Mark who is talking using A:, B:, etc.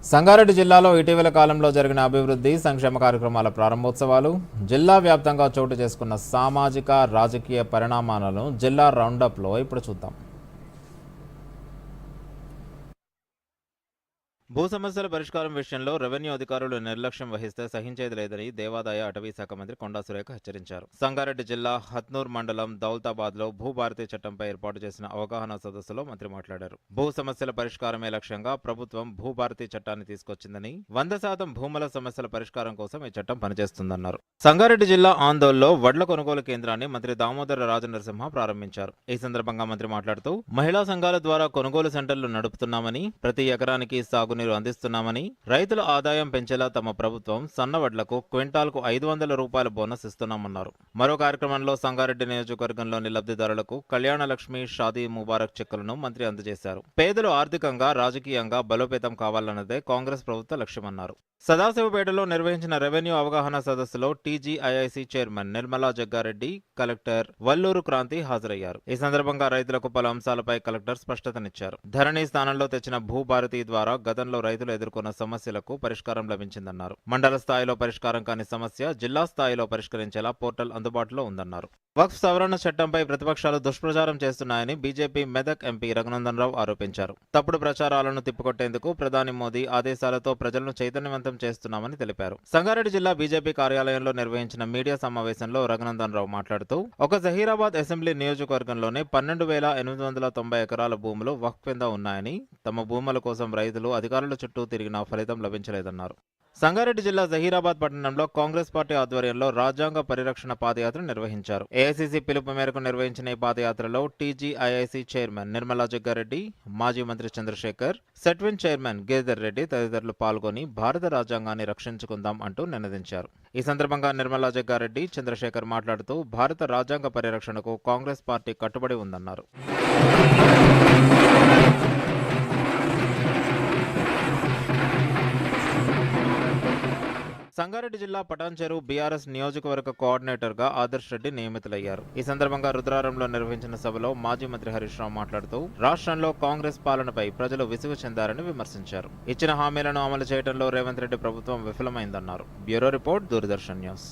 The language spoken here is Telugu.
A: సంగారెడ్డి జిల్లాలో ఇటీవల కాలంలో జరిగిన అభివృద్ధి సంక్షేమ కార్యక్రమాల ప్రారంభోత్సవాలు, జిల్లా వ్యాప్తంగా చోటు చేసుకున్న సామాజిక రాజకీయ పరిణామాలను జిల్లా రౌండప్లో ఇప్పుడు చూద్దాం. భూ సమస్యల పరిష్కారం విషయంలో రెవెన్యూ అధికారులు నిర్లక్ష్యం వహిస్తే సహించేది లేదని దేవాదాయ అటవీ శాఖ మంత్రి కొండా సురేఖ హెచ్చరించారు. సంగారెడ్డి జిల్లా హత్నూర్ మండలం దౌలతాబాద్లో భూభారతి చట్టంపై ఏర్పాటు చేసిన అవగాహన సదస్సులో మంత్రి మాట్లాడారు. భూ సమస్యల పరిష్కారమే లక్ష్యంగా ప్రభుత్వం భూభారతి చట్టాన్ని తీసుకొచ్చిందని, 100% భూముల సమస్యల పరిష్కారం కోసం ఈ చట్టం పనిచేస్తుందన్నారు. సంగారెడ్డి జిల్లా ఆందోళనలో వడ్ల కొనుగోలు కేంద్రాన్ని మంత్రి దామోదర రాజనరసింహ ప్రారంభించారు. ఈ సందర్భంగా మంత్రి మాట్లాడుతూ, మహిళా సంఘాల ద్వారా కొనుగోలు సెంటర్లు నడుపుతున్నామని, ప్రతి ఎకరానికి సాగునీరు అందిస్తున్నామని, రైతుల ఆదాయం పెంచేలా తమ ప్రభుత్వం సన్నవడ్లకు క్వింటాల్కు 500 రూపాయల బోనస్ ఇస్తున్నామన్నారు. మరో కార్యక్రమంలో సంగారెడ్డి నియోజకవర్గంలోని లబ్ధిదారులకు కళ్యాణ లక్ష్మి, షాదీ ముబారక్ చెక్కులను మంత్రి అందజేశారు. పేదలు ఆర్థికంగా, రాజకీయంగా బలోపేతం కావాలన్నదే కాంగ్రెస్ ప్రభుత్వ లక్ష్యమన్నారు. సదాశివపేటలో నిర్వహించిన రెవెన్యూ అవగాహన సదస్సులో TGIIC chairman Nirmala Jaggareddy, collector Valluru Kranti హాజరయ్యారు. ఈ సందర్భంగా రైతులకు పలు అంశాలపై కలెక్టర్ స్పష్టతనిచ్చారు. ధరణి స్థానంలో తెచ్చిన భూభారతి ద్వారా గతంలో రైతులు ఎదుర్కొన్న సమస్యలకు పరిష్కారం లభించిందన్నారు. మండల స్థాయిలో పరిష్కారం కాని సమస్య జిల్లా స్థాయిలో పరిష్కరించేలా పోర్టల్ అందుబాటులో ఉందన్నారు. వక్ఫ్ సవరణ చట్టంపై ప్రతిపక్షాలు దుష్ప్రచారం చేస్తున్నాయని బీజేపీ మెదక్ ఎంపీ రఘునందన్ రావు ఆరోపించారు. తప్పుడు ప్రచారాలను తిప్పికొట్టేందుకు ప్రధాని మోదీ ఆదేశాలతో ప్రజలను చైతన్యవంతం చేస్తున్నామని తెలిపారు. సంగారెడ్డి జిల్లా బీజేపీ కార్యాలయంలో నిర్వహించిన మీడియా సమావేశంలో రఘునందన్ రావు మాట్లాడుతూ, ఒక జహీరాబాద్ అసెంబ్లీ నియోజకవర్గంలోనే 12,890 ఎకరాల భూములు వక్ఫ్ కింద ఉన్నాయని, తమ భూముల కోసం రైతులు అధికారుల చుట్టూ తిరిగినా ఫలితం లభించలేదన్నారు. సంగారెడ్డి జిల్లా జహీరాబాద్ పట్టణంలో కాంగ్రెస్ పార్టీ ఆధ్వర్యంలో రాజ్యాంగ పరిరక్షణ పాదయాత్ర నిర్వహించారు. ఏఐసీసీ పిలుపు మేరకు నిర్వహించిన ఈ పాదయాత్రలో టీజీఐఐసి చైర్మన్ నిర్మలా జగ్గారెడ్డి, మాజీ మంత్రి చంద్రశేఖర్, సెట్విన్ చైర్మన్ గిరిధర్ రెడ్డి తదితరులు పాల్గొని భారత రాజ్యాంగాన్ని రక్షించుకుందాం అంటూ నినదించారు. ఈ సందర్భంగా నిర్మలా జగ్గారెడ్డి, చంద్రశేఖర్ మాట్లాడుతూ, భారత రాజ్యాంగ పరిరక్షణకు కాంగ్రెస్ పార్టీ కట్టుబడి ఉందన్నారు. సంగారెడ్డి జిల్లా పటాన్చెరు బీఆర్ఎస్ నియోజకవర్గ కోఆర్డినేటర్గా ఆదర్శ్ రెడ్డి నియమితులయ్యారు. ఈ సందర్భంగా రుద్రారంలో నిర్వహించిన సభలో మాజీ మంత్రి హరీష్ రావు మాట్లాడుతూ, రాష్ట్రంలో కాంగ్రెస్ పాలనపై ప్రజలు విసుగు చెందారని విమర్శించారు. ఇచ్చిన హామీలను అమలు చేయడంలో రేవంత్ రెడ్డి ప్రభుత్వం విఫలమైందన్నారు. Bureau report, Doordarshan news.